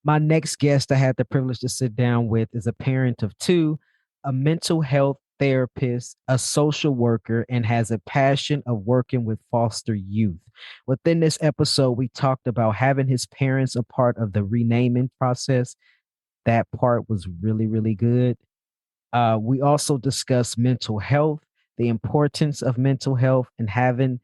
My next guest I had the privilege to sit down with is a parent of two, a mental health therapist, a social worker, and has a passion of working with foster youth. Within this episode, we talked about having his parents a part of the renaming process. That part was really, really good. We also discussed mental health, the importance of mental health, and having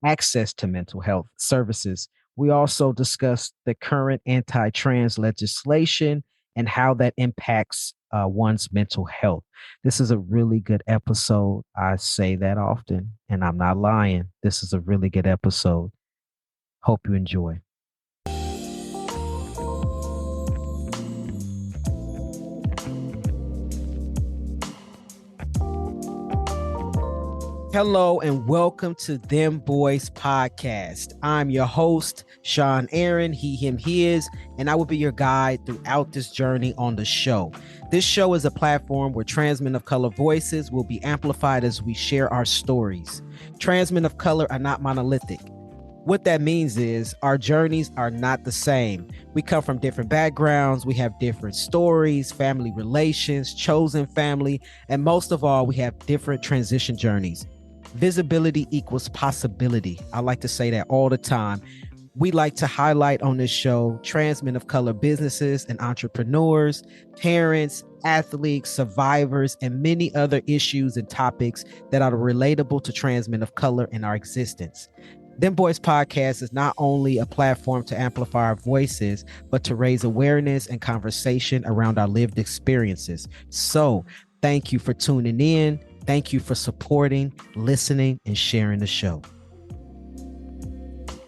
access to mental health services. We also discussed the current anti trans legislation and how that impacts one's mental health. This is a really good episode. I say that often, and I'm not lying. This is a really good episode. Hope you enjoy. Hello and welcome to Dem Bois Podcast. I'm your host, Sean Aaron, he, him, his, and I will be your guide throughout this journey on the show. This show is a platform where trans men of color voices will be amplified as we share our stories. Trans men of color are not monolithic. What that means is our journeys are not the same. We come from different backgrounds. We have different stories, family relations, chosen family, and most of all, we have different transition journeys. Visibility equals possibility. I like to say that all the time. We like to highlight on this show trans men of color businesses and entrepreneurs, parents, athletes, survivors, and many other issues and topics that are relatable to trans men of color in our existence. Dem Bois Podcast is not only a platform to amplify our voices, but to raise awareness and conversation around our lived experiences. So thank you for tuning in. Thank you for supporting, listening, and sharing the show.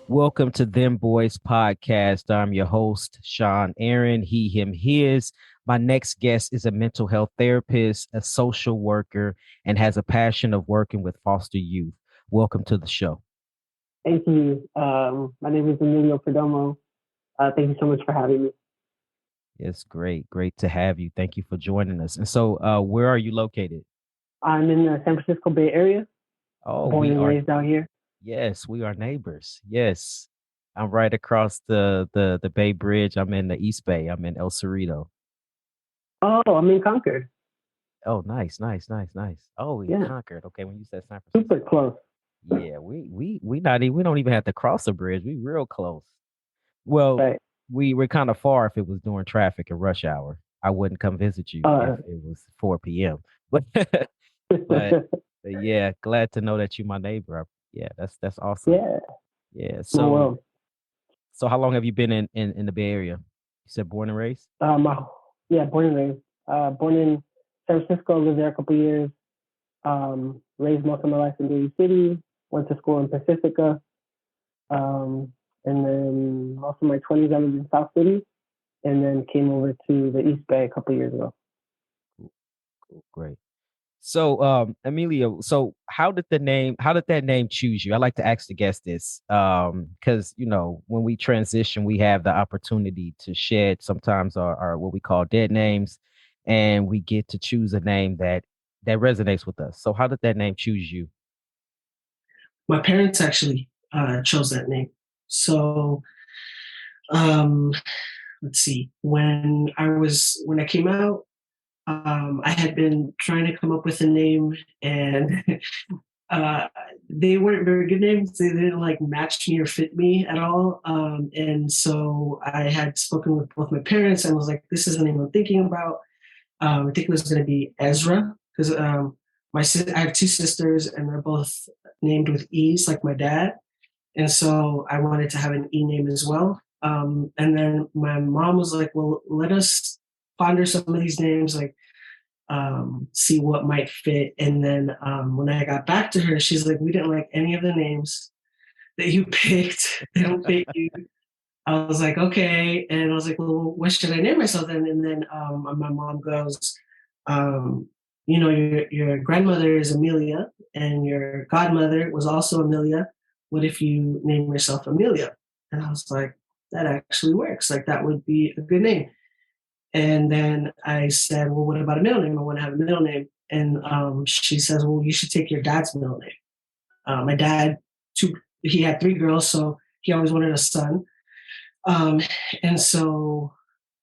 Welcome to Dem Bois Podcast. I'm your host, Sean Aaron, he, him, his. My next guest is a mental health therapist, a social worker, and has a passion of working with foster youth. Welcome to the show. Thank you. My name is Emilio Perdomo. Thank you so much for having me. It's great. Great to have you. Thank you for joining us. And so where are you located? I'm in the San Francisco Bay Area. Oh, born and raised out here. Yes, we are neighbors. Yes. I'm right across the Bay Bridge. I'm in the East Bay. I'm in El Cerrito. Oh, I'm in Concord. Oh, nice. Oh, we Yeah, Concord. Okay, when you said San super Francisco. close. Yeah, we not even we don't even have to cross the bridge. We real close. Well, Right. we're kind of far if it was during traffic and rush hour. I wouldn't come visit you if Uh, it was 4 p.m. But but yeah, glad to know that you're my neighbor. Yeah, that's awesome. yeah, Yeah. small So world. so how long have you been in the Bay Area? You said born and raised? My, yeah, born and raised. Born in San Francisco, lived there a couple years. Raised most of my life in Daly City. Went to school in Pacifica. And then most of my 20s I lived in South City, and then came over to the East Bay a couple years ago. Cool, cool, great. So Emilio, so how did that name choose you? I like to ask the guest this. Because when we transition, we have the opportunity to shed sometimes our what we call dead names, and we get to choose a name that resonates with us. So how did that name choose you? My parents actually chose that name. So um, let's see. When I came out, I had been trying to come up with a name, and uh, they weren't very good names. They didn't like match me or fit me at all. And so I had spoken with both my parents and was like, "This is the name I'm thinking about." I think it was going to be Ezra because I have two sisters and they're both named with E's, like my dad. And so I wanted to have an E name as well. And then my mom was like, well, let us ponder some of these names, like see what might fit. And then when I got back to her, she's like, we didn't like any of the names that you picked. They don't fit you. I was like, okay. And I was like, well, what should I name myself then? And then my mom goes, um, your grandmother is Amelia and your godmother was also Amelia. What if you name yourself Amelia? And I was like, that actually works. Like that would be a good name. And then I said, well, what about a middle name? I want to have a middle name. And she says, well, you should take your dad's middle name. My dad, he had three girls, so he always wanted a son. Um, and so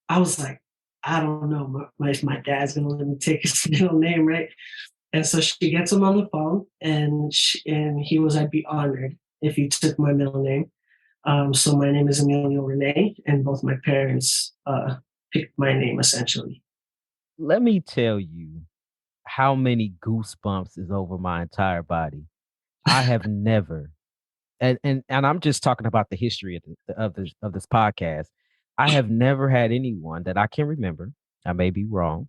I was like, I don't know, my dad's gonna let me take his middle name, right? And so she gets him on the phone, and he was, I'd be honored if he took my middle name. So my name is Emilio Rene, and both my parents picked my name essentially. Let me tell you how many goosebumps is over my entire body. I have never, and I'm just talking about the history of this podcast. I have never had anyone that I can remember. I may be wrong.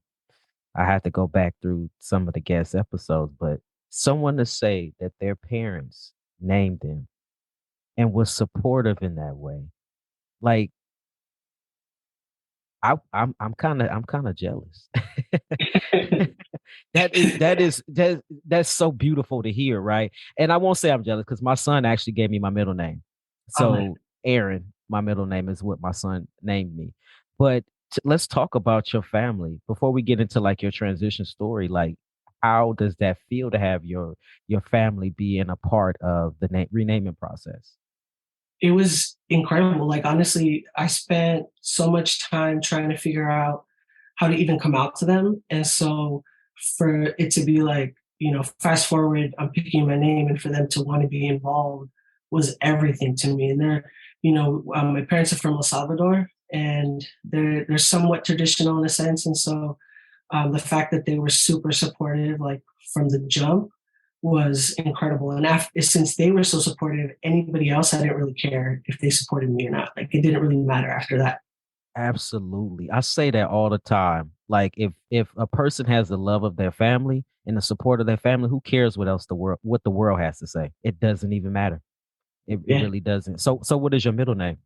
I had to go back through some of the guest episodes, but someone to say that their parents named them and was supportive in that way. Like I'm kind of jealous. That's so beautiful to hear, right? And I won't say I'm jealous because my son actually gave me my middle name. Oh, So Aaron, my middle name is what my son named me. But let's talk about your family before we get into like your transition story. Like, how does that feel to have your family being a part of the renaming process? it was incredible. Like honestly, I spent so much time trying to figure out how to even come out to them. And so for it to be like, fast forward, I'm picking my name, and for them to want to be involved was everything to me. And my parents are from El Salvador, and they're somewhat traditional in a sense. And so the fact that they were super supportive, like from the jump, was incredible. And since they were so supportive, anybody else, I didn't really care if they supported me or not. Like it didn't really matter after that. Absolutely. I say that all the time. Like if a person has the love of their family and the support of their family, who cares what the world has to say? It doesn't even matter. It Yeah. really doesn't. So what is your middle name?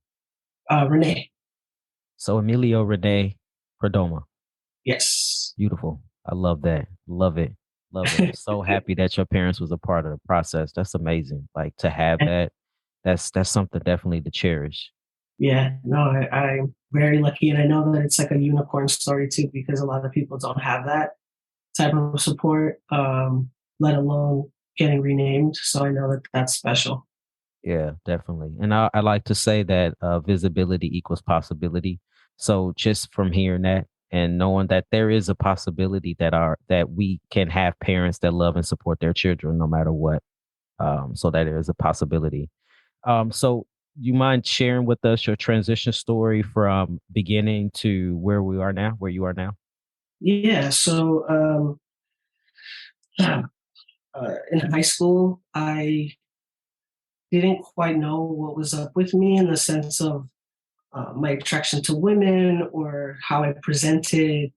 Renee. So Emilio Rene Perdomo. Yes. Beautiful. I love that. Love it. Love it. I'm so happy that your parents was a part of the process. That's amazing. Like to have that, that's something definitely to cherish. Yeah, no, I'm very lucky. And I know that it's like a unicorn story too, because a lot of people don't have that type of support, let alone getting renamed. So I know that that's special. Yeah, definitely. And I like to say that visibility equals possibility. So just from hearing that and knowing that there is a possibility that we can have parents that love and support their children no matter what. So that there is a possibility. So you mind sharing with us your transition story from beginning to where you are now? Yeah. So in high school, I didn't quite know what was up with me in the sense of my attraction to women or how I presented. I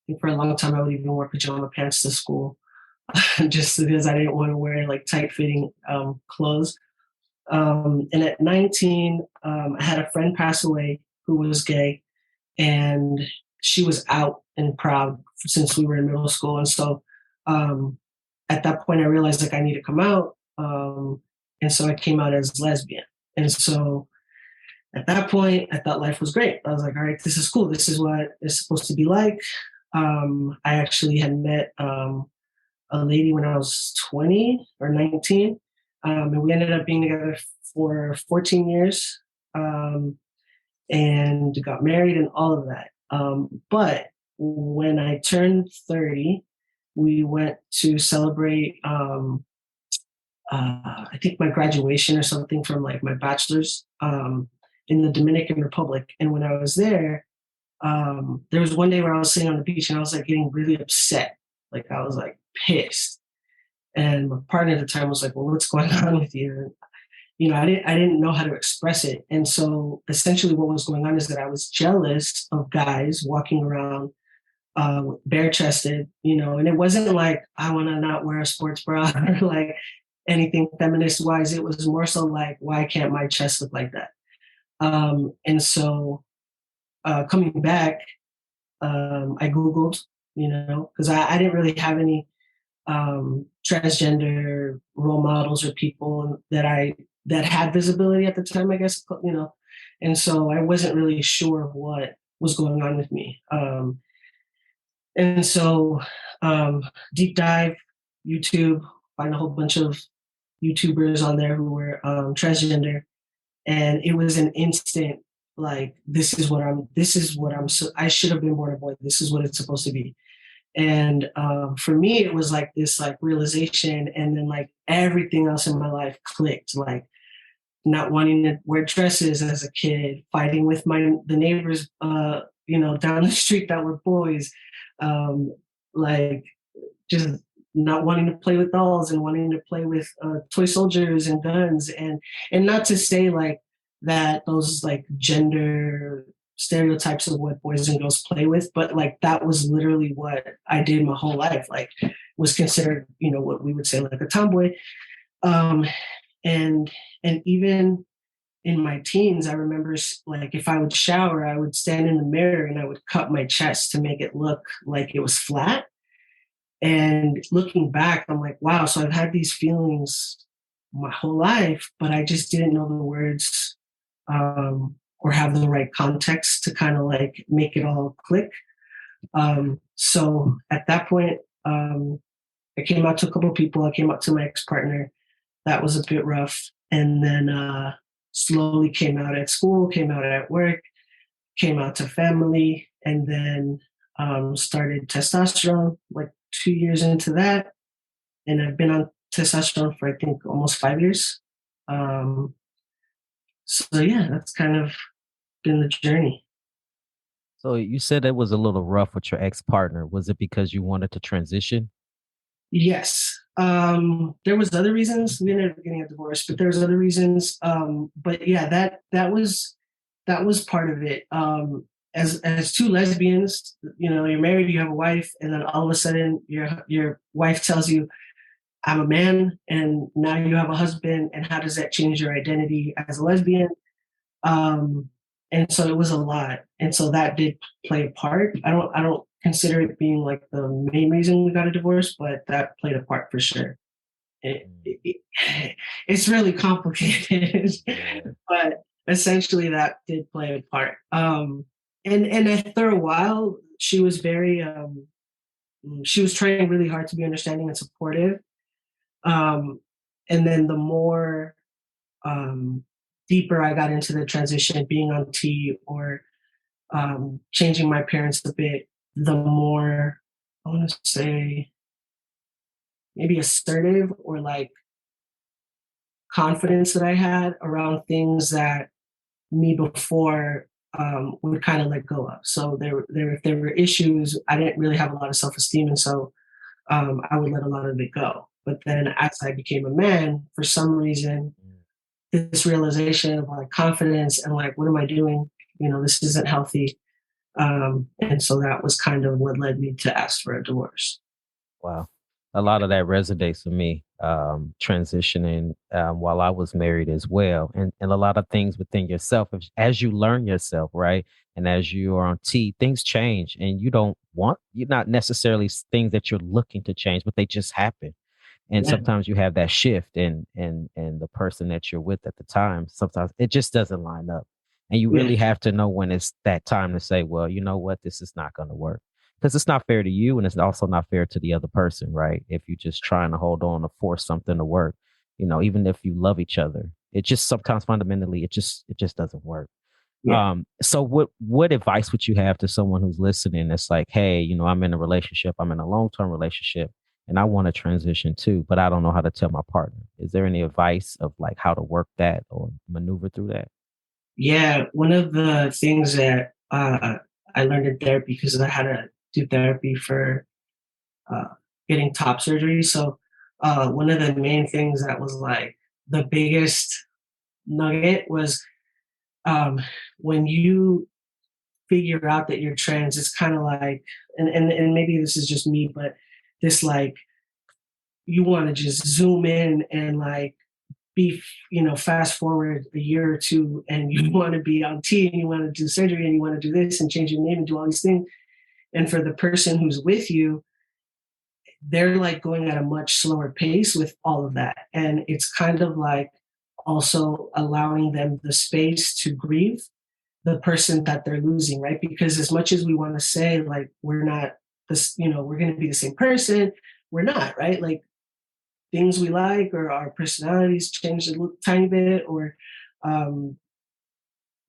think for a long time, I would even wear pajama pants to school just because I didn't want to wear like tight fitting clothes. And at 19, I had a friend pass away who was gay, and she was out and proud since we were in middle school. And so um, at that point, I realized like I need to come out. And so I came out as lesbian. And so at that point, I thought life was great. I was like, all right, this is cool. This is what it's supposed to be like. I actually had met a lady when I was 20 or 19. And we ended up being together for 14 years and got married and all of that. But when I turned 30, we went to celebrate, I think, my graduation or something from like my bachelor's in the Dominican Republic. And when I was there was one day where I was sitting on the beach and I was like getting really upset. Like I was like pissed. And my partner at the time was like, "Well, what's going on with you?" And, I didn't know how to express it. And so essentially what was going on is that I was jealous of guys walking around bare chested, and it wasn't like I want to not wear a sports bra or like anything feminist wise. It was more so like, why can't my chest look like that? And so coming back, I Googled, because I didn't really have any transgender role models or people that had visibility at the time, I guess, and so I wasn't really sure what was going on with me. And so deep dive, YouTube, find a whole bunch of YouTubers on there who were transgender, and it was an instant. like, I should have been born a boy. This is what it's supposed to be. And for me, it was like this like realization, and then like everything else in my life clicked. Like not wanting to wear dresses as a kid, fighting with the neighbors, down the street that were boys, like just not wanting to play with dolls and wanting to play with toy soldiers and guns, and not to say like that those like gender stereotypes of what boys and girls play with, but like that was literally what I did my whole life. Like was considered, what we would say like a tomboy. Um, and and even in my teens, I remember like if I would shower, I would stand in the mirror and I would cut my chest to make it look like it was flat. And looking back, I'm like, wow, so I've had these feelings my whole life, but I just didn't know the words, or have the right context to kind of like make it all click. So at that point, I came out to a couple of people. I came out to my ex-partner. That was a bit rough. And then slowly came out at school, came out at work, came out to family, and then started testosterone like 2 years into that. And I've been on testosterone for I think almost 5 years. Um, so yeah, that's kind of been the journey. So you said it was a little rough with your ex-partner. Was it because you wanted to transition? Yes. There was other reasons. We ended up getting a divorce, but there was other reasons. But yeah, that was part of it. As two lesbians, you're married, you have a wife, and then all of a sudden your wife tells you, I'm a man, and now you have a husband, and how does that change your identity as a lesbian? Um, and so it was a lot, and so that did play a part. I don't consider it being like the main reason we got a divorce, but that played a part for sure. It's really complicated, but essentially that did play a part. And after a while, she was trying really hard to be understanding and supportive. Um, and then the more um, deeper I got into the transition, being on T or changing my parents a bit, the more I want to say maybe assertive or like confidence that I had around things that me before would kind of let go of. So if there were issues, I didn't really have a lot of self esteem, and so I would let a lot of it go. But then as I became a man, for some reason, this realization of like confidence and like, what am I doing? This isn't healthy. And so that was kind of what led me to ask for a divorce. Wow. A lot of that resonates with me, transitioning while I was married as well. And a lot of things within yourself, as you learn yourself, right? And as you are on T, things change and you're not necessarily things that you're looking to change, but they just happen. And Yeah. sometimes you have that shift and the person that you're with at the time, sometimes it just doesn't line up. And you Yeah. really have to know when it's that time to say, well, you know what, this is not going to work. Because it's not fair to you and it's also not fair to the other person, right? If you're just trying to hold on to force something to work, even if you love each other, it just sometimes fundamentally it just doesn't work. Yeah. So what advice would you have to someone who's listening that's like, hey, I'm in a relationship, I'm in a long-term relationship, and I want to transition too, but I don't know how to tell my partner. Is there any advice of like how to work that or maneuver through that? Yeah. One of the things that I learned in therapy, because I had to do therapy for uh, getting top surgery. So one of the main things that was like the biggest nugget was when you figure out that you're trans, it's kind of like, and maybe this is just me, but this like, you want to just zoom in and like fast forward a year or two, and you want to be on T and you want to do surgery and you want to do this and change your name and do all these things. And for the person who's with you, they're like going at a much slower pace with all of that. And it's kind of like also allowing them the space to grieve the person that they're losing, right? Because as much as we want to say like we're not this, we're going to be the same person, we're not, right? Like things we like or our personalities change a little tiny bit, or um,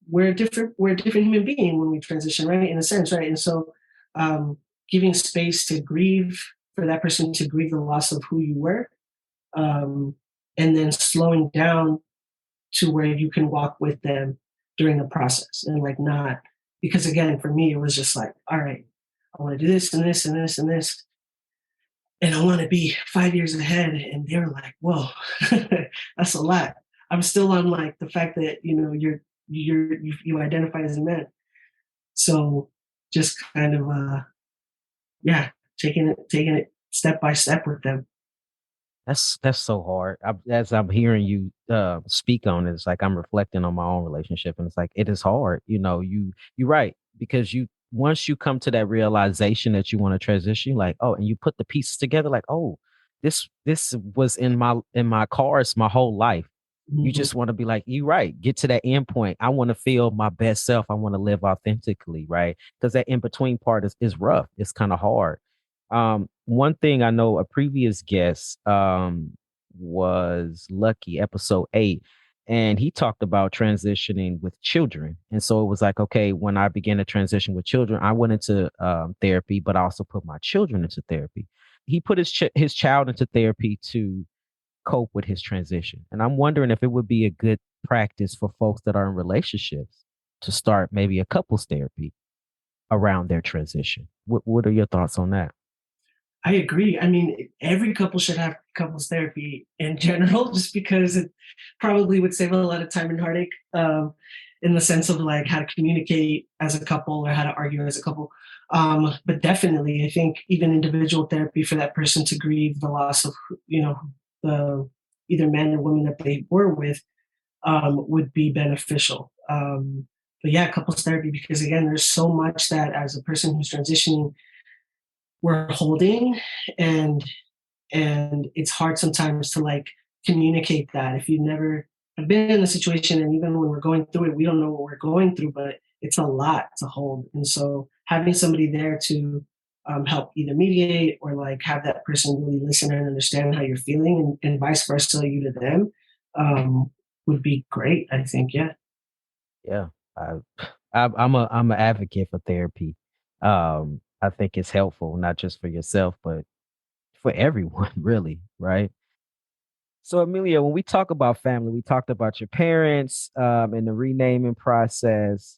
we're a different human being when we transition, right? In a sense, right? And so um, giving space to grieve, for that person to grieve the loss of who you were, um, and then slowing down to where you can walk with them during the process, and like not, because again, for me, it was just like, all right, I want to do this and this and this and this, and I want to be 5 years ahead. And they were like, whoa, that's a lot. I'm still on like the fact that, you identify as a man. So just kind of, yeah, taking it step by step with them. That's so hard. As I'm hearing you speak on it, it's like I'm reflecting on my own relationship, and it's like it is hard. You're right, because you once you come to that realization that you want to transition, like, oh, and you put the pieces together, like, oh, this was in my cards my whole life. You Mhm. just want to be like, you right, get to that end point. I want to feel my best self. I want to live authentically, right? Because that in between part is rough. It's kind of hard. One thing I know, a previous guest was Lucky, episode 8, and he talked about transitioning with children. And so it was like, okay, when I began to transition with children, I went into therapy, but I also put my children into therapy. He put his child into therapy to cope with his transition. And I'm wondering if it would be a good practice for folks that are in relationships to start maybe a couples therapy around their transition. What are your thoughts on that? I agree. I mean, every couple should have couples therapy in general, just because it probably would save a lot of time and heartache, in the sense of like how to communicate as a couple or how to argue as a couple. But definitely, I think even individual therapy for that person to grieve the loss of, the either man or woman that they were with, would be beneficial. But yeah, couples therapy, because again, there's so much that as a person who's transitioning, we're holding, and it's hard sometimes to like communicate that if you never have been in a situation, and even when we're going through it, we don't know what we're going through, but it's a lot to hold. And so having somebody there to help either mediate or like have that person really listen and understand how you're feeling, and vice versa, you to them, would be great, I think. Yeah. Yeah, I, I'm an advocate for therapy. I think it's helpful not just for yourself, but for everyone, really, right? So, Amelia, when we talk about family, we talked about your parents and the renaming process,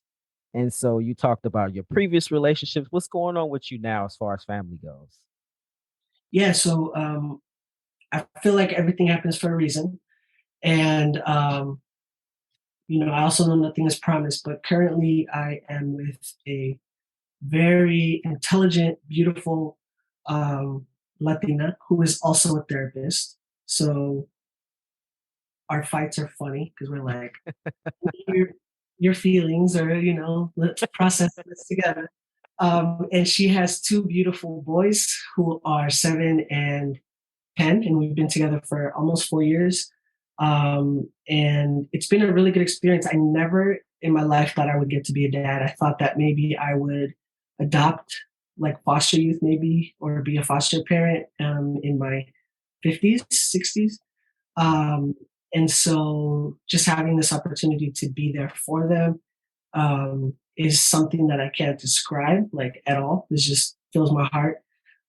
and so you talked about your previous relationships. What's going on with you now as far as family goes? Yeah, so I feel like everything happens for a reason. And I also know nothing is promised, but currently I am with a very intelligent, beautiful um, Latina who is also a therapist. So our fights are funny because we're like, your, your feelings, or, let's process this together. And she has two beautiful boys who are 7 and 10, and we've been together for almost 4 years. And it's been a really good experience. I never in my life thought I would get to be a dad. I thought that maybe I would adopt, like foster youth, maybe, or be a foster parent in my 50s, 60s. Um, and so just having this opportunity to be there for them is something that I can't describe like at all. This just fills my heart.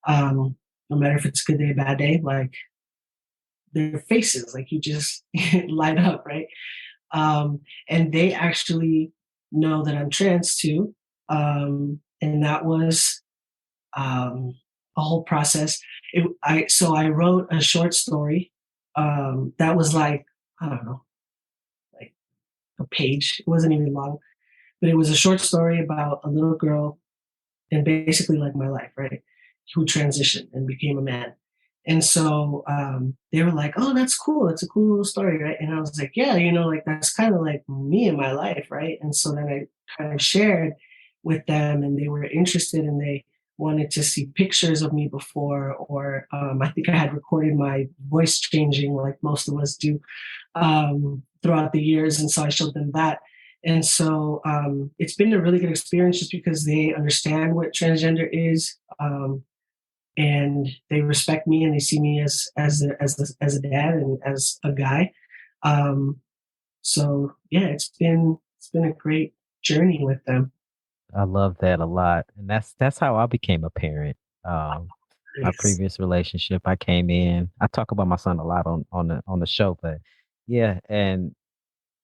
No matter if it's a good day, bad day, like their faces, like you just light up, right? And they actually know that I'm trans too. And that was a whole process. So I wrote a short story that was like, I don't know, like a page. It wasn't even long, but it was a short story about a little girl, and basically like my life, right? Who transitioned and became a man. And so they were like, "Oh, that's cool. That's a cool little story, right?" And I was like, "Yeah, like that's kind of like me in my life, right?" And so then I kind of shared with them, and they were interested, and they wanted to see pictures of me before, or I think I had recorded my voice changing, like most of us do, throughout the years, and so I showed them that. And so it's been a really good experience just because they understand what transgender is, and they respect me, and they see me as a dad and as a guy. Um, so yeah, it's been it's been a great journey with them. I love that a lot, and that's how I became a parent. My It's, previous relationship, I came in. I talk about my son a lot on the show, but yeah, and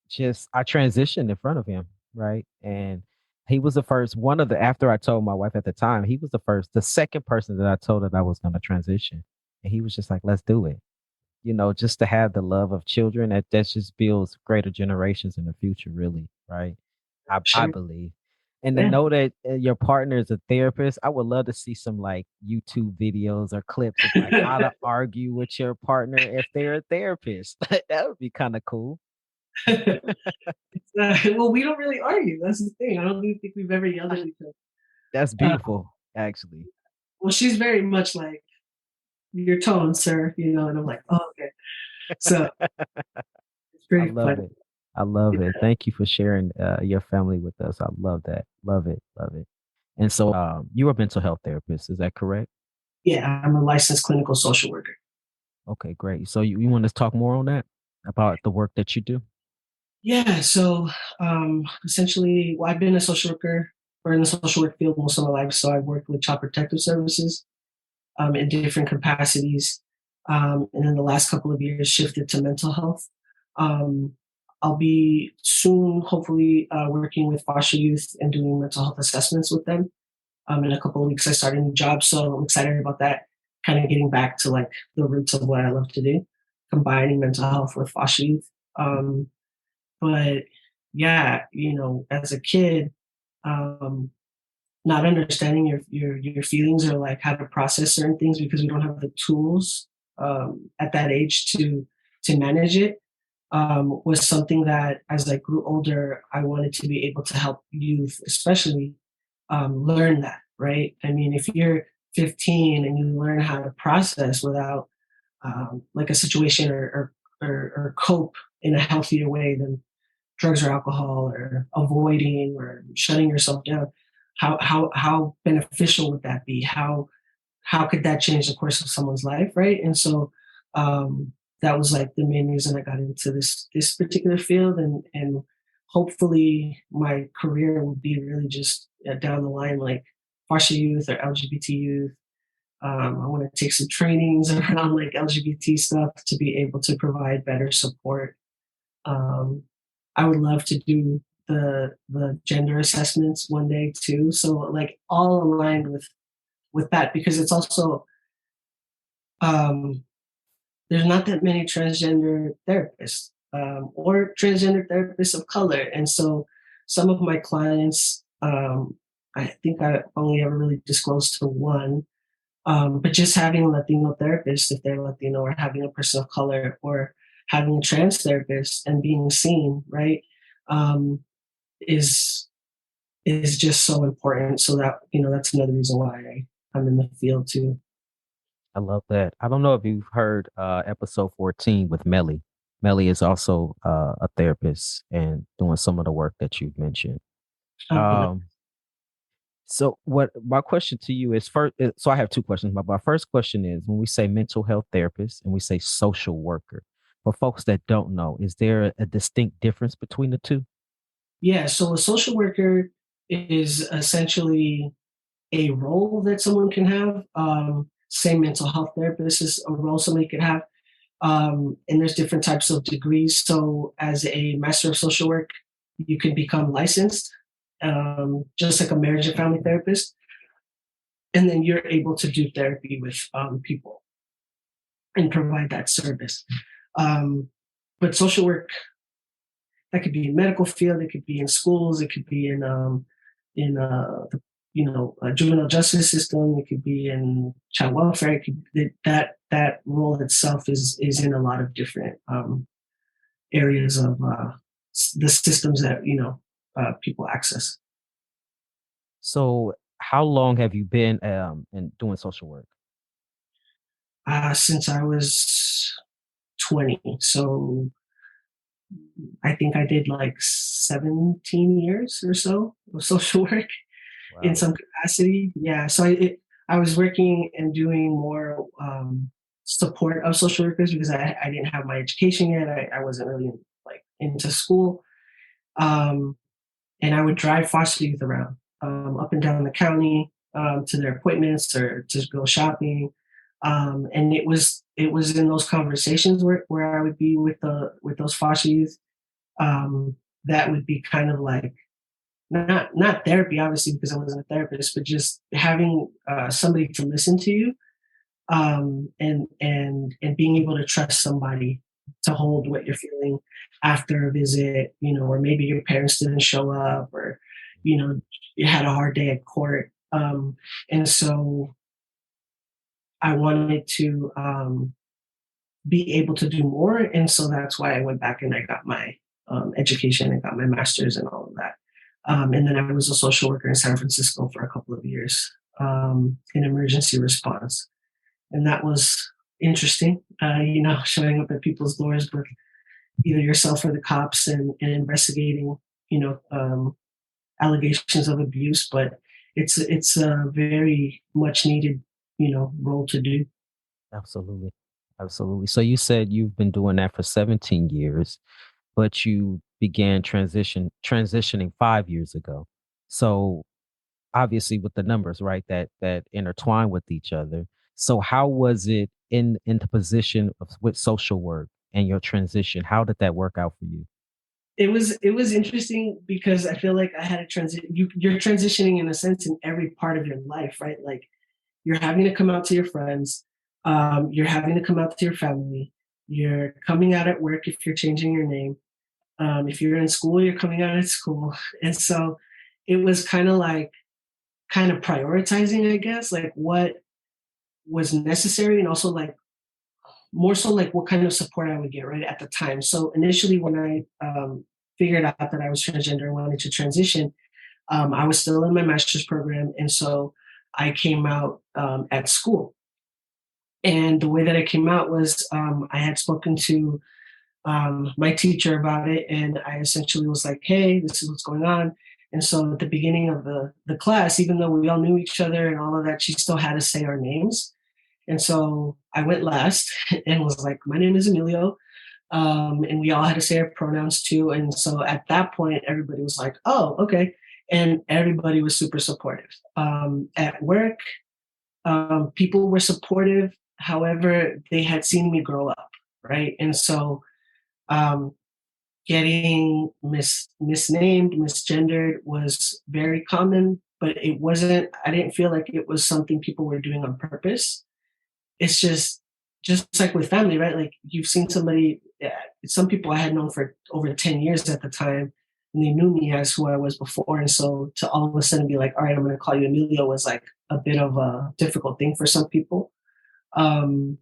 just I transitioned in front of him, right? And he was the first one of the after I told my wife at the time, he was the second person that I told that I was going to transition, and he was just like, "Let's do it." Just to have the love of children that just builds greater generations in the future, really, right? I sure. believe. And to Yeah. know that your partner is a therapist, I would love to see some like YouTube videos or clips of like how to argue with your partner if they're a therapist. That would be kind of cool. Well, we don't really argue. That's the thing. I don't even think we've ever yelled at each other. That's Uh, beautiful, actually. well, she's very much like your tone, sir. And I'm like, oh, okay. So it's I pretty love funny. it. I love it. Thank you for sharing your family with us. I love that. Love it. Love it. And so, you're a mental health therapist, is that correct? Yeah, I'm a licensed clinical social worker. Okay, great. So you want to talk more on that about the work that you do? Yeah, so essentially, well, I've been a social worker or in the social work field most of my life. So I've worked with child protective services in different capacities. And in the last couple of years, shifted to mental health. Um, I'll be soon, hopefully, working with foster youth and doing mental health assessments with them. In a couple of weeks, I start a new job, so I'm excited about that. Kind of getting back to like the roots of what I love to do, combining mental health with foster youth. But yeah, as a kid, um, not understanding your feelings or like how to process certain things because we don't have the tools at that age to manage it was something that as I grew older, I wanted to be able to help youth, especially learn that. Right? I mean, if you're 15 and you learn how to process without like a situation or cope in a healthier way, then drugs or alcohol or avoiding or shutting yourself down, how beneficial would that be? How could that change the course of someone's life, right? And so that was like the main reason I got into this particular field, and hopefully my career will be really just down the line like foster youth or LGBT youth. I want to take some trainings around like LGBT stuff to be able to provide better support. um, I would love to do the gender assessments one day too. So like all aligned with that because it's also um, there's not that many transgender therapists or transgender therapists of color, and so some of my clients, I think I only ever really disclosed to one. But just having a Latino therapist, if they're Latino, or having a person of color, or having a trans therapist and being seen, right, um, is is just so important. So that that's another reason why I'm in the field too. I love that. I don't know if you've heard episode 14 with Melly. Melly is also a therapist and doing some of the work that you've mentioned. Um, Um, so what my question to you is first, so I have two questions. My first question is when we say mental health therapist and we say social worker, for folks that don't know, is there a distinct difference between the two? yeah, so a social worker is essentially a role that someone can have. Same mental health therapist is a role somebody could have. And there's different types of degrees. So, as a master of social work, you can become licensed, just like a marriage and family therapist, and then you're able to do therapy with people and provide that service. Um, but social work, that could be in medical field, it could be in schools, it could be in juvenile justice system, it could be in child welfare. That role itself is in a lot of different areas of the systems that people access. So how long have you been in doing social work? Since I was 20, so I think I did like 17 years or so of social work in Wow. some capacity. Yeah, so I was working and doing more support of social workers because I didn't have my education yet. I wasn't really like into school. and I would drive foster youth around, up and down the county, to their appointments or to go shopping. And it was in those conversations where I would be with those foster youth, um, that would be kind of like not therapy, obviously, because I wasn't a therapist, but just having somebody to listen to you, and being able to trust somebody to hold what you're feeling after a visit, or maybe your parents didn't show up, or you had a hard day at court, and so I wanted to be able to do more, and so that's why I went back and I got my education and got my master's and all of that. And then I was a social worker in San Francisco for a couple of years, in emergency response, and that was interesting. Showing up at people's doors with either yourself or the cops, and investigating, you know, um, allegations of abuse. But it's a very much needed, role to do. Absolutely. Absolutely. So you said you've been doing that for 17 years, but you began transitioning 5 years ago. So obviously with the numbers, right, that intertwine with each other. So how was it in the position with social work and your transition? How did that work out for you? It was interesting because I feel like I had a transition. You're transitioning in a sense in every part of your life, right? Like you're having to come out to your friends, you're having to come out to your family, you're coming out at work if you're changing your name. If you're in school, you're coming out at school. And so it was kind of prioritizing, I guess, like what was necessary, and also like more so like what kind of support I would get right at the time. So initially, when I figured out that I was transgender and wanted to transition, I was still in my master's program, and so I came out at school. And the way that I came out was, I had spoken to my teacher about it, and I essentially was like, "Hey, this is what's going on." And so at the beginning of the class, even though we all knew each other and all of that, she still had to say our names. And so I went last and was like, "My name is Emilio." And we all had to say our pronouns too. And so at that point, everybody was like, "Oh, okay." And everybody was super supportive. At work, people were supportive. However, they had seen me grow up, right? And so um, getting misnamed, misgendered was very common, but it wasn't. I didn't feel like it was something people were doing on purpose. It's just like with family, right? Like you've seen somebody, some people I had known for over 10 years at the time, and they knew me as who I was before. And so to all of a sudden be like, "All right, I'm going to call you Emilio," was like a bit of a difficult thing for some people. Um,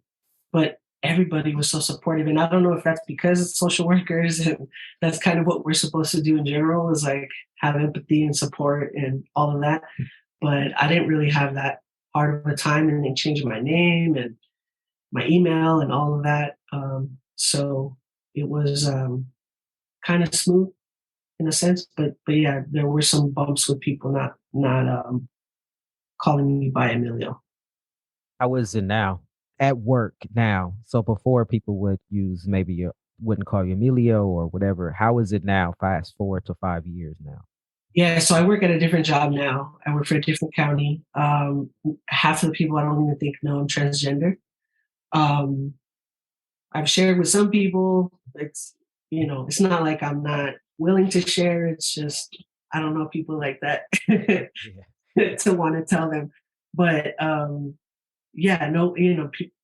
but everybody was so supportive. And I don't know if that's because it's social workers and that's kind of what we're supposed to do in general, is like have empathy and support and all of that. But I didn't really have that hard of a time, and they changed my name and my email and all of that. So it was kind of smooth in a sense, but yeah, there were some bumps with people not calling me by Emilio. How is it now at work now? So before people would use maybe you wouldn't call you Emilio or whatever. How is it now? Fast forward to 5 years now. Yeah, so I work at a different job now. I work for a different county. Half of the people I don't even think know I'm transgender. Um, I've shared with some people. It's not like I'm not willing to share. It's just I don't know people like that Yeah. to want to tell them. But yeah, no,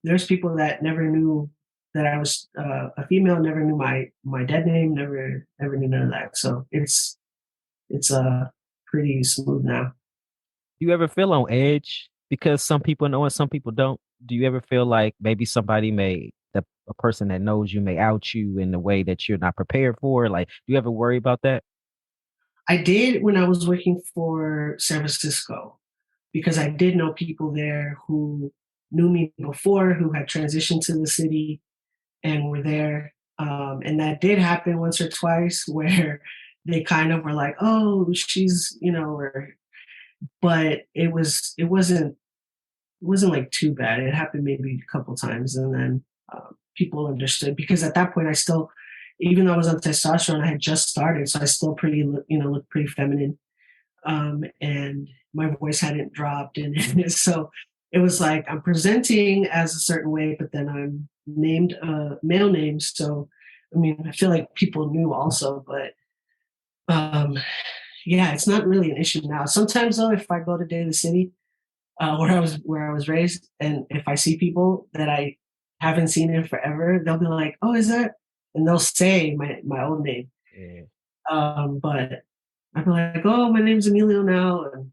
there's people that never knew that I was a female, never knew my dead name, never knew none of that. So it's pretty smooth now. Do you ever feel on edge because some people know and some people don't? Do you ever feel like maybe somebody may a person that knows you may out you in a way that you're not prepared for? Like, do you ever worry about that? I did when I was working for San Francisco, because I did know people there who knew me before, who had transitioned to the city and were there. And that did happen once or twice where they kind of were like, "Oh, she's," but it wasn't like too bad. It happened maybe a couple times, and then people understood, because at that point I still, even though I was on testosterone, I had just started, so I still looked pretty feminine, and my voice hadn't dropped, and so it was like I'm presenting as a certain way, but then I'm named male names. So I mean, I feel like people knew also, but um, yeah, it's not really an issue now. Sometimes though, if I go to Daly City, where I was raised, and if I see people that I haven't seen in forever, they'll be like, "Oh, is that?" And they'll say my old name. Yeah. But I'd be like, "Oh, my name's Emilio now," and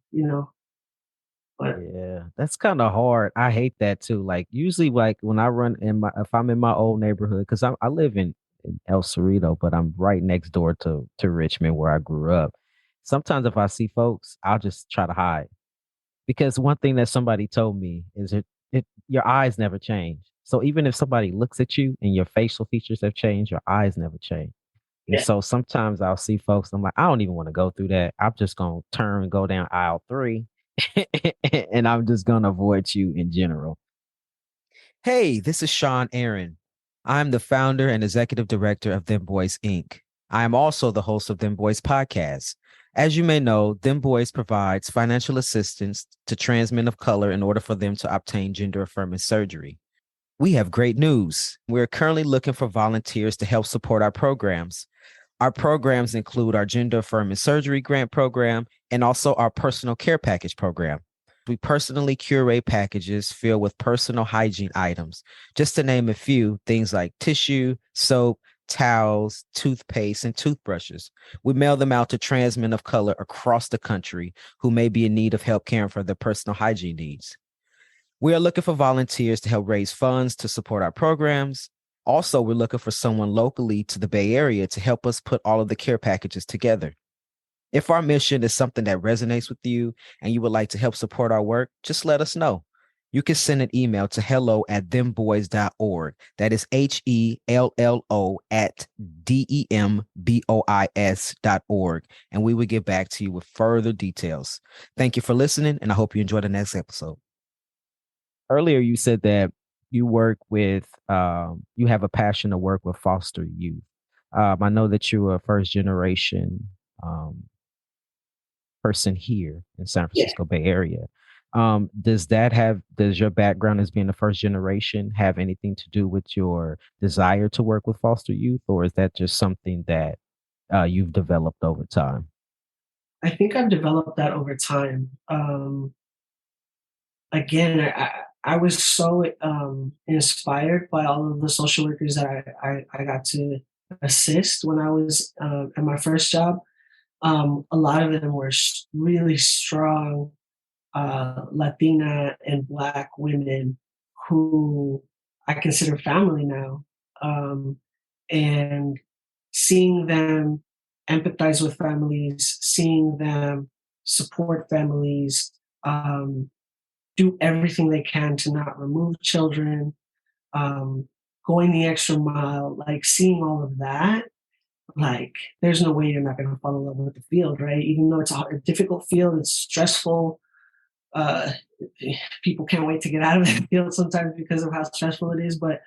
but Yeah, that's kind of hard. I hate that too. Like usually, like when I run in my if I'm in my old neighborhood, because I live in El Cerrito, but I'm right next door to Richmond where I grew up. Sometimes if I see folks, I'll just try to hide because one thing that somebody told me is it your eyes never change. So even if somebody looks at you and your facial features have changed, your eyes never change. And yeah, so sometimes I'll see folks, I'm like, I don't even want to go through that. I'm just gonna turn and go down aisle 3 and I'm just gonna avoid you in general. Hey, this is Sean Aaron. I'm the founder and executive director of Dem Boys Inc. I am also the host of Dem Boys Podcast. As you may know, Dem Boys provides financial assistance to trans men of color in order for them to obtain gender affirming surgery. We have great news. We're currently looking for volunteers to help support our programs. Our programs include our gender affirming surgery grant program and also our personal care package program. We personally curate packages filled with personal hygiene items. Just to name a few, things like tissue, soap, towels, toothpaste, and toothbrushes. We mail them out to trans men of color across the country who may be in need of help caring for their personal hygiene needs. We are looking for volunteers to help raise funds to support our programs. Also, we're looking for someone locally to the Bay Area to help us put all of the care packages together. If our mission is something that resonates with you and you would like to help support our work, just let us know. You can send an email to hello@themboys.org. That is HELLO at DEMBOIS.org. And we will get back to you with further details. Thank you for listening, and I hope you enjoy the next episode. Earlier you said that you work with you have a passion to work with foster youth. I know that you're a first generation um, person here in San yeah. Francisco Bay Area. Does your background as being a first generation have anything to do with your desire to work with foster youth, or is that just something that you've developed over time? I think I've developed that over time. Again, I was so inspired by all of the social workers that I got to assist when I was at my first job. A lot of them were really strong Latina and Black women who I consider family now. And seeing them empathize with families, seeing them support families, do everything they can to not remove children, um, going the extra mile, like seeing all of that, like there's no way you're not going to fall in love with the field, right? Even though it's a difficult field, it's stressful. Uh, People can't wait to get out of the field sometimes because of how stressful it is. But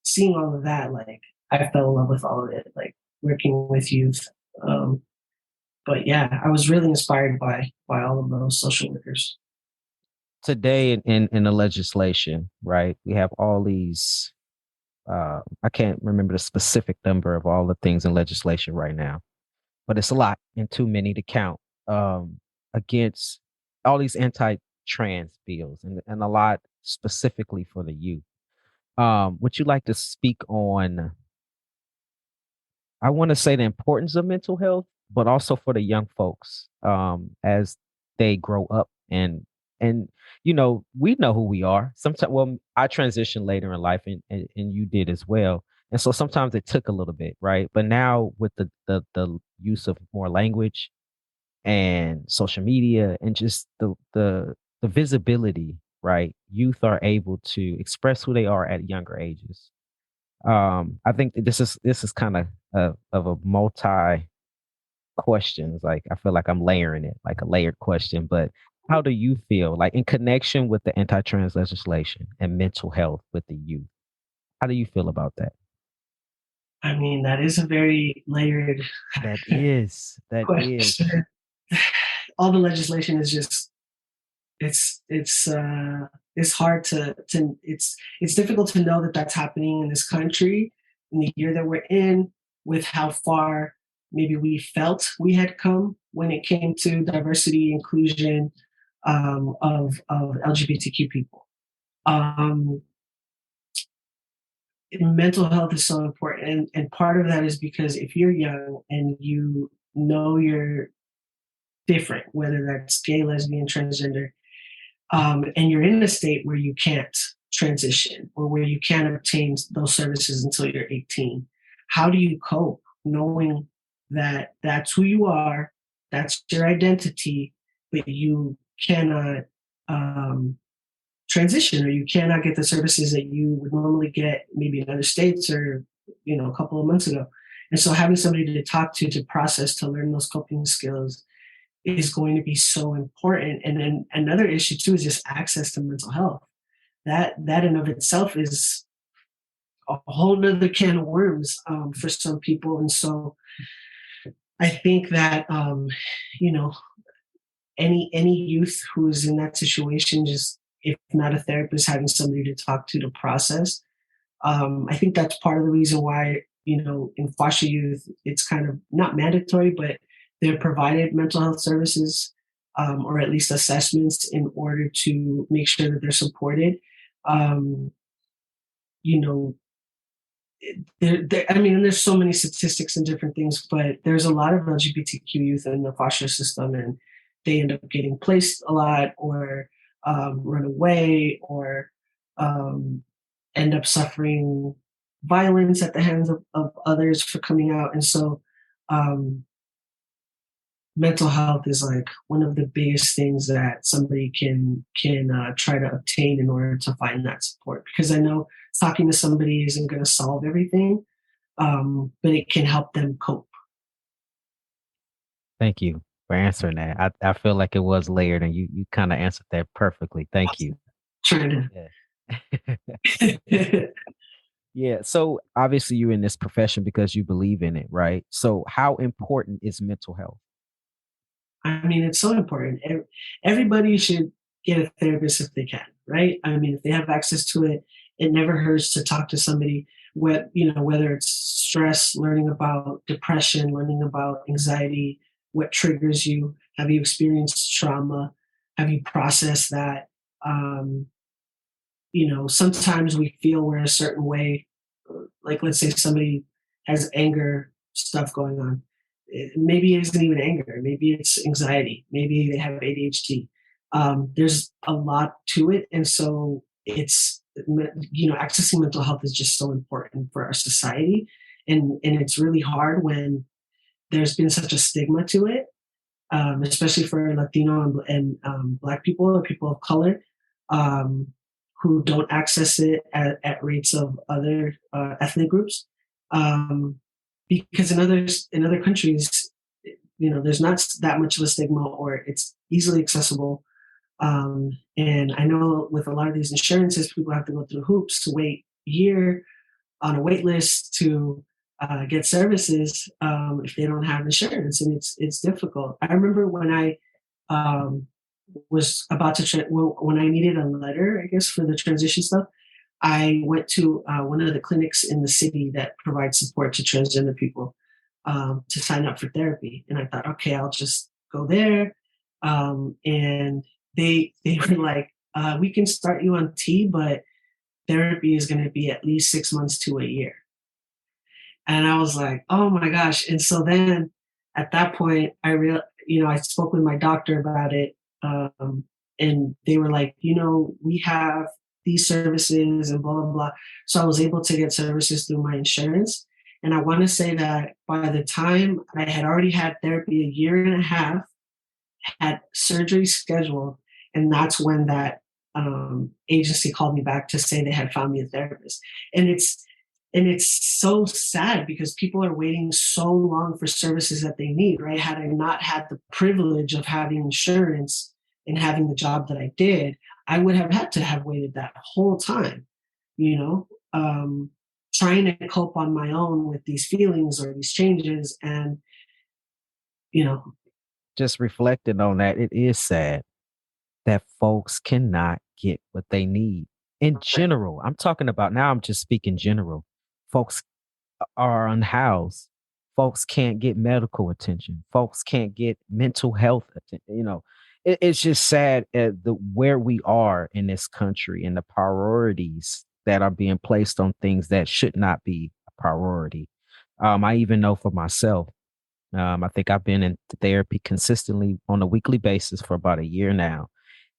seeing all of that, like I fell in love with all of it, like working with youth. Um, but yeah, I was really inspired by all of those social workers. Today in the legislation, right? We have all these I can't remember the specific number of all the things in legislation right now, but it's a lot and too many to count um, against all these anti-trans bills and a lot specifically for the youth. Would you like to speak on, I want to say the importance of mental health, but also for the young folks as they grow up and we know who we are. Sometimes, well, I transitioned later in life, and you did as well. And so sometimes it took a little bit, right? But now with the use of more language and social media and just the visibility, right? Youth are able to express who they are at younger ages. I think that this is kind of a multi questions. Like I feel like I'm layering it, like a layered question. But how do you feel, like in connection with the anti-trans legislation and mental health with the youth? How do you feel about that? I mean, that is a very layered That is. question. All the legislation is just it's hard to it's difficult to know that that's happening in this country in the year that we're in, with how far maybe we felt we had come when it came to diversity inclusion, of LGBTQ people. Um, Mental health is so important, and part of that is because if you're young and you know you're different, whether that's gay, lesbian, transgender, and you're in a state where you can't transition or where you can't obtain those services until you're 18, how do you cope knowing that that's who you are, that's your identity, but you cannot um, transition, or you cannot get the services that you would normally get maybe in other states or a couple of months ago. And so having somebody to talk to process, to learn those coping skills is going to be so important. And then another issue too is just access to mental health. That in of itself is a whole nother can of worms, for some people. And so I think that you know any youth who is in that situation, just if not a therapist, having somebody to talk to process. I think that's part of the reason why, in foster youth, it's kind of not mandatory, but they're provided mental health services, or at least assessments, in order to make sure that they're supported. Um, you know, I mean, there's so many statistics and different things, but there's a lot of LGBTQ youth in the foster system, and they end up getting placed a lot, or run away, or um, end up suffering violence at the hands of others for coming out. And so um, mental health is like one of the biggest things that somebody can try to obtain in order to find that support. Because I know talking to somebody isn't going to solve everything, but it can help them cope. Thank you for answering that. I feel like it was layered, and you kind of answered that perfectly. Thank you. Trying Yeah. to. Yeah. So obviously you're in this profession because you believe in it, right? So how important is mental health? I mean, it's so important. Everybody should get a therapist if they can, right? I mean, if they have access to it, it never hurts to talk to somebody. Whether it's stress, learning about depression, learning about anxiety, what triggers you, have you experienced trauma, have you processed that? Um, Sometimes we feel we're a certain way. Like, let's say somebody has anger stuff going on. Maybe it isn't even anger. Maybe it's anxiety. Maybe they have ADHD. There's a lot to it. And so accessing mental health is just so important for our society. And it's really hard when there's been such a stigma to it, especially for Latino and Black people or people of color, um, who don't access it at rates of other ethnic groups. Because in other countries, there's not that much of a stigma, or it's easily accessible. And I know with a lot of these insurances, people have to go through hoops to wait a year on a wait list to get services, if they don't have insurance, and it's difficult. I remember when I um, was about to when I needed a letter, I guess, for the transition stuff. I went to one of the clinics in the city that provides support to transgender people, to sign up for therapy, and I thought, okay, I'll just go there, and they were like, we can start you on T, but therapy is going to be at least 6 months to a year. And I was like, oh my gosh. And so then at that point, I spoke with my doctor about it. And they were like, we have these services and blah, blah, blah. So I was able to get services through my insurance. And I want to say that by the time I had already had therapy a year and a half, had surgery scheduled, and that's when that agency called me back to say they had found me a therapist. And it's so sad because people are waiting so long for services that they need, right? Had I not had the privilege of having insurance and having the job that I did, I would have had to have waited that whole time, trying trying to cope on my own with these feelings or these changes. And, you know, Just reflecting on that, it is sad that folks cannot get what they need in right. general. I'm talking about now, I'm just speaking general. Folks are unhoused. Folks can't get medical attention. Folks can't get mental health attention. It's just sad at the where we are in this country and the priorities that are being placed on things that should not be a priority. I even know for myself. I think I've been in therapy consistently on a weekly basis for about a year now,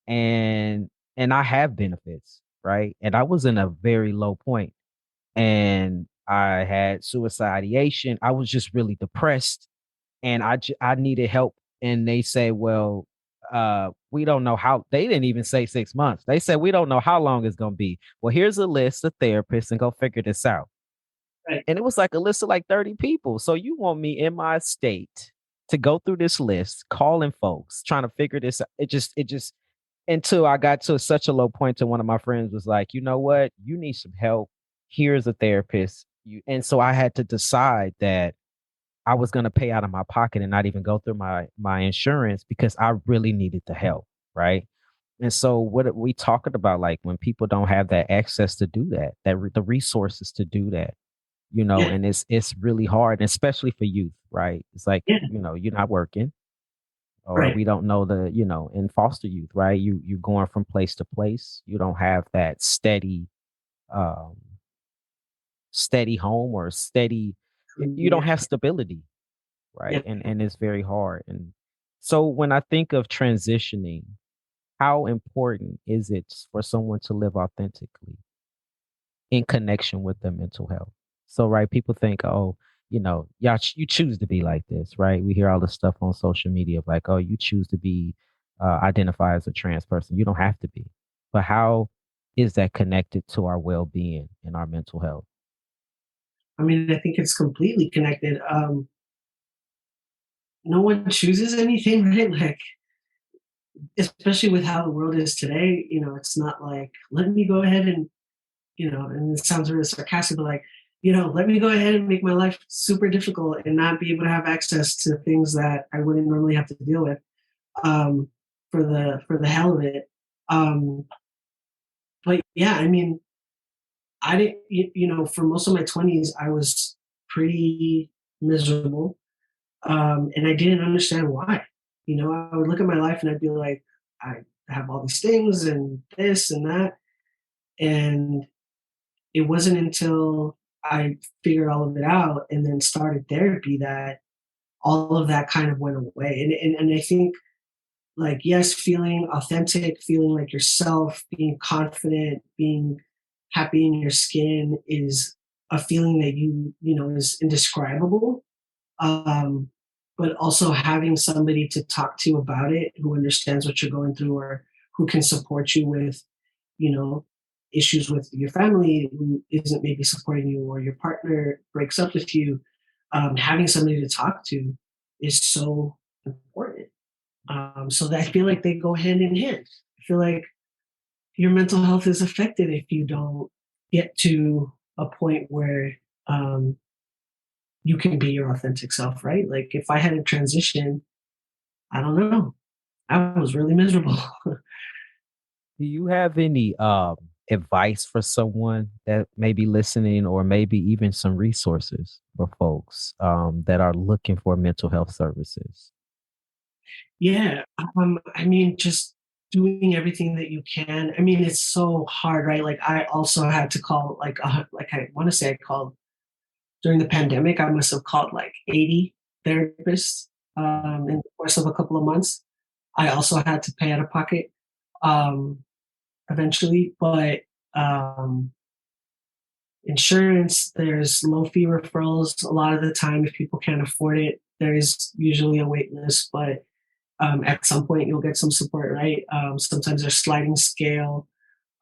and I have benefits, right? And I was in a very low point, and I had suicide ideation. I was just really depressed, and I needed help. And they say, well, we don't know how. They didn't even say 6 months. They said we don't know how long it's gonna be. Well, here's a list of therapists, and go figure this out. Right. And it was like a list of like 30 people. So you want me in my state to go through this list, calling folks, trying to figure this out. It just until I got to such a low point to one of my friends was like, you know what? You need some help. Here's a therapist. And so I had to decide that I was going to pay out of my pocket and not even go through my insurance because I really needed the help. Right. And so what are we talking about? Like when people don't have that access to do that, the resources to do that, Yeah. and it's really hard, and especially for youth, right? It's like, Yeah. you're not working, or Right. we don't know in foster youth, right? You're going from place to place. You don't have that um steady home or steady, you don't Yeah. have stability, Yeah. right? And it's very hard. And so when I think of transitioning, how important is it for someone to live authentically in connection with their mental health? So, right, people think, oh, you choose to be like this, right? We hear all this stuff on social media of like, oh, you choose to be identify as a trans person. You don't have to be. But how is that connected to our well being and our mental health? I mean, I think it's completely connected. No one chooses anything, right? Like, especially with how the world is today, it's not like, let me go ahead and, and it sounds really sarcastic, but like, let me go ahead and make my life super difficult and not be able to have access to things that I wouldn't normally have to deal with, um, for the hell of it. Um, but yeah, I mean, I didn't, for most of my 20s, I was pretty miserable. And I didn't understand why. I would look at my life and I'd be like, I have all these things and this and that. And it wasn't until I figured all of it out and then started therapy that all of that kind of went away. And I think, like, yes, feeling authentic, feeling like yourself, being confident, being happy in your skin is a feeling that is indescribable. um, but also having somebody to talk to about it who understands what you're going through or who can support you with, you know, issues with your family who isn't maybe supporting you or your partner breaks up with you. Having somebody to talk to is so important. So that I feel like they go hand in hand. I feel like your mental health is affected if you don't get to a point where um, you can be your authentic self, right? Like if I had a transition, I don't know. I was really miserable. Do you have any advice for someone that may be listening, or maybe even some resources for folks that are looking for mental health services? Yeah. I mean, just doing everything that you can. I mean, it's so hard, right? Like I also had to call like I want to say I called during the pandemic, I must have called like 80 therapists in the course of a couple of months. I also had to pay out of pocket um, eventually, but um, insurance, there's low fee referrals. A lot of the time, if people can't afford it, there is usually a wait list, but at some point you'll get some support, right? Sometimes there's sliding scale.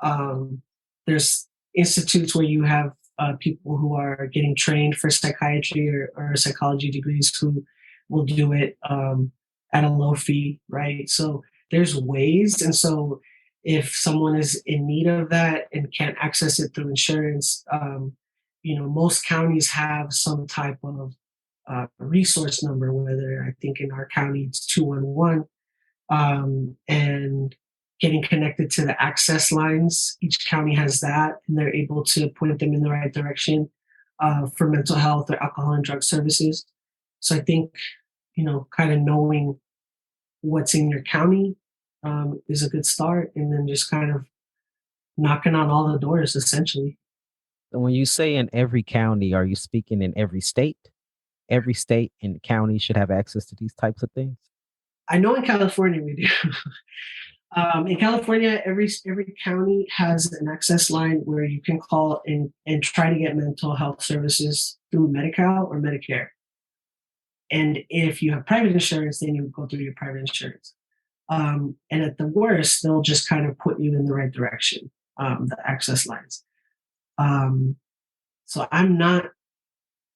Um, there's institutes where you have people who are getting trained for psychiatry or psychology degrees who will do it at a low fee, right? So there's ways. And so if someone is in need of that and can't access it through insurance, most counties have some type of resource number, whether I think in our county it's 211, and getting connected to the access lines. Each county has that, and they're able to point them in the right direction for mental health or alcohol and drug services. So I think, kind of knowing what's in your county is a good start, and then just kind of knocking on all the doors, essentially. And when you say in every county, are you speaking in every state? Every state and county should have access to these types of things? I know in California we do. In California, every county has an access line where you can call and try to get mental health services through Medi-Cal or Medicare. And if you have private insurance, then you go through your private insurance. And at the worst, they'll just kind of put you in the right direction, the access lines. So I'm not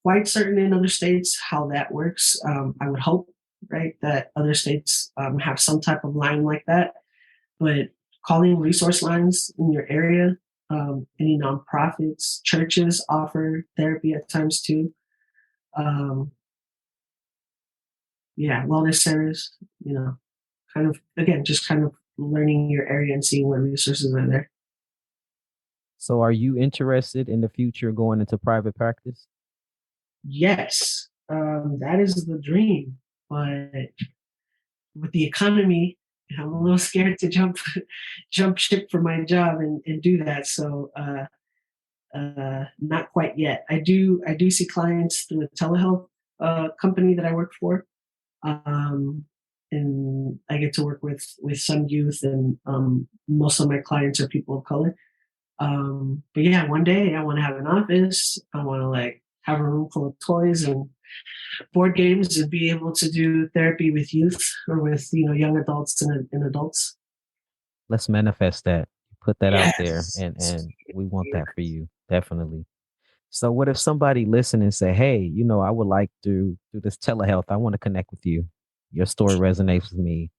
quite certain in other states how that works. I would hope, right, that other states have some type of line like that. But calling resource lines in your area, any nonprofits, churches offer therapy at times too. Wellness centers, kind of, again, just kind of learning your area and seeing what resources are there. So are you interested in the future going into private practice? Yes, that is the dream. But with the economy, I'm a little scared to jump ship for my job and do that. So not quite yet. I do see clients through a telehealth company that I work for, and I get to work with some youth, and most of my clients are people of color. But yeah, one day I want to have an office. I want to have a room full of toys and board games and be able to do therapy with youth or with young adults and adults. Let's manifest that. Put that out there, Yes. and we want that for you, definitely. So what if somebody listen and say, hey, I would like to do this telehealth. I want to connect with you. Your story resonates with me.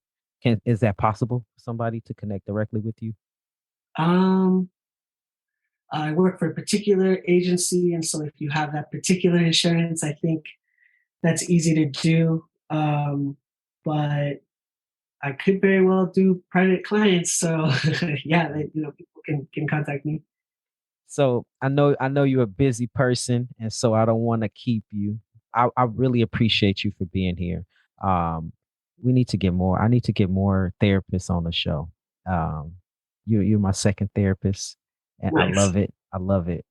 Is that possible for somebody to connect directly with you? Um, I work for a particular agency, and so if you have that particular insurance, I think that's easy to do. But I could very well do private clients. So yeah, people can contact me. So I know you're a busy person, and so I don't want to keep you. I really appreciate you for being here. Um, we need to get more. I need to get more therapists on the show. Um, you're my second therapist, and I Nice. love it. I love it.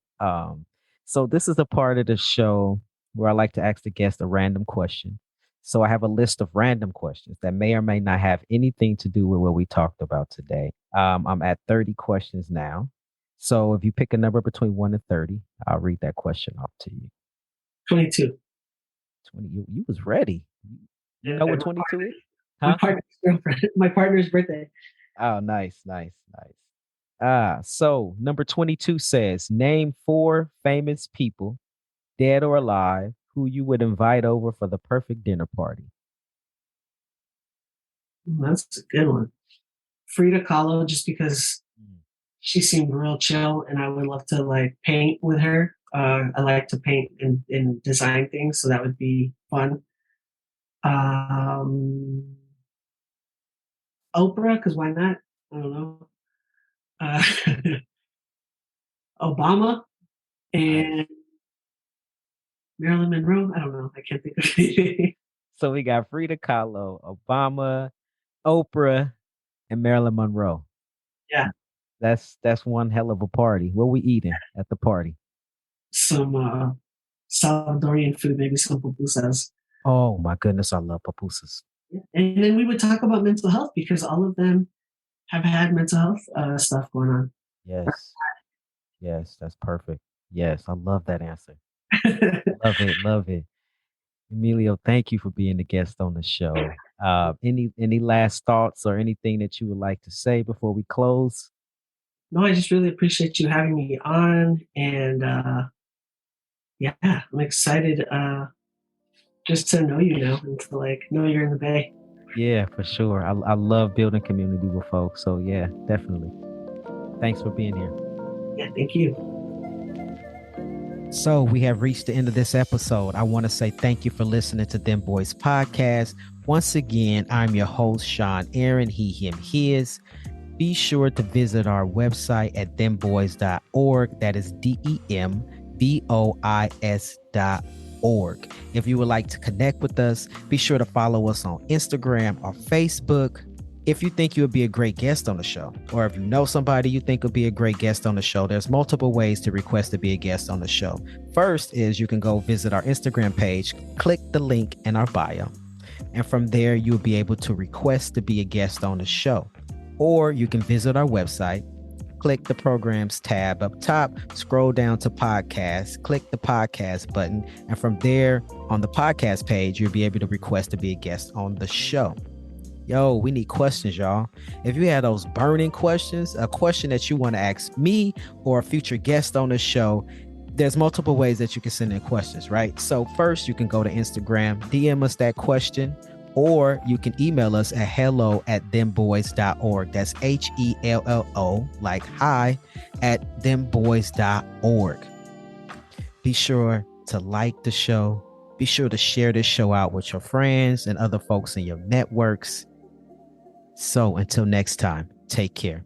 So this is a part of the show where I like to ask the guest a random question. So I have a list of random questions that may or may not have anything to do with what we talked about today. I'm at 30 questions now. So if you pick a number between 1 and 30, I'll read that question off to you. 22. 20. You was ready. You know what 22 is? My Huh? partner's girlfriend, my partner's birthday. Oh, nice, nice, nice. So number 22 says, name 4 famous people, dead or alive, who you would invite over for the perfect dinner party. That's a good one. Frida Kahlo, just because she seemed real chill, and I would love to paint with her. I like to paint and design things, so that would be fun. Oprah, because why not? I don't know. Uh, Obama Nice. and Marilyn Monroe. I don't know. I can't think of anything. So we got Frida Kahlo, Obama, Oprah, and Marilyn Monroe. Yeah, That's one hell of a party. What we eating at the party? some Salvadorian food, maybe some pupusas. Oh my goodness, I love pupusas. And then we would talk about mental health because all of them have had mental health stuff going on. Yes. Yes, that's perfect. Yes, I love that answer. Love it, love it. Emilio, thank you for being the guest on the show. Any last thoughts or anything that you would like to say before we close? No, I just really appreciate you having me on, and yeah, I'm excited just to know you now and to know you're in the Bay. Yeah, for sure. I love building community with folks. So yeah, definitely. Thanks for being here. Yeah, thank you. So we have reached the end of this episode. I want to say thank you for listening to Dem Bois Podcast. Once again, I'm your host, Sean Aaron, he, him, his. Be sure to visit our website at dembois.org. That is DEMBOIS.org. If you would like to connect with us, be sure to follow us on Instagram or Facebook. If you think you would be a great guest on the show, or if you know somebody you think would be a great guest on the show, there's multiple ways to request to be a guest on the show. First is you can go visit our Instagram page, click the link in our bio, and from there you'll be able to request to be a guest on the show. Or you can visit our website, click the programs tab up top, scroll down to podcasts, click the podcast button, and from there on the podcast page, you'll be able to request to be a guest on the show. Yo, we need questions, y'all. If you have those burning questions, a question that you want to ask me or a future guest on the show, there's multiple ways that you can send in questions, right? So first, you can go to Instagram, DM us that question, or you can email us at hello@dembois.org. That's HELLO, like hi, at dembois.org. Be sure to like the show. Be sure to share this show out with your friends and other folks in your networks. So until next time, take care.